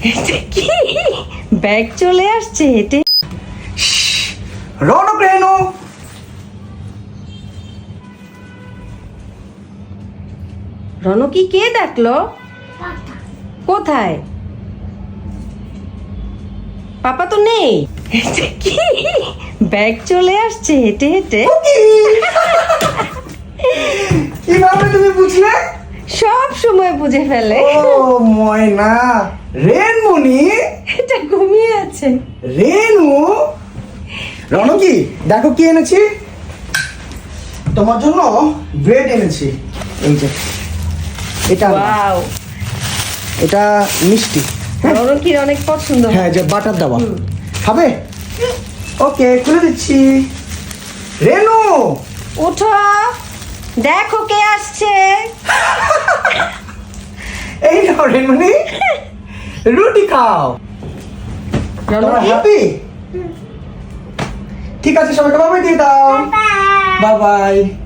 এটা কি ব্যাগ চলে আসছে হেঁটে? রনক রেনু, রনকি কে ডাকলো? কোথায়? পাপা তো নেই। এটা কি ব্যাগ চলে আসছে হেঁটে হেঁটে? কিভাবে তুমি বুঝলে? সব সময় বুঝে ফেলে। ও ময়না, রেনমণি, এটা ঘুমিয়ে আছে। রেনু। রনকি, দেখো কি এনেছি তোমার জন্য। ব্রেড এনেছি, এই যে এটা নাও। ওয়াও, এটা মিষ্টি। রনকির অনেক পছন্দ। হ্যাঁ, যে বাটার দেওয়া। খাবে? ওকে, খুলে দিচ্ছি। রেনু, ওঠো, দেখো কে আসছে। এই নাও রেনমণি, রুটি খাও। তোমরা রনকি, হ্যাপি? ঠিক আছে, সবাইকে বাবাই দিয়ে দাও। Bye bye.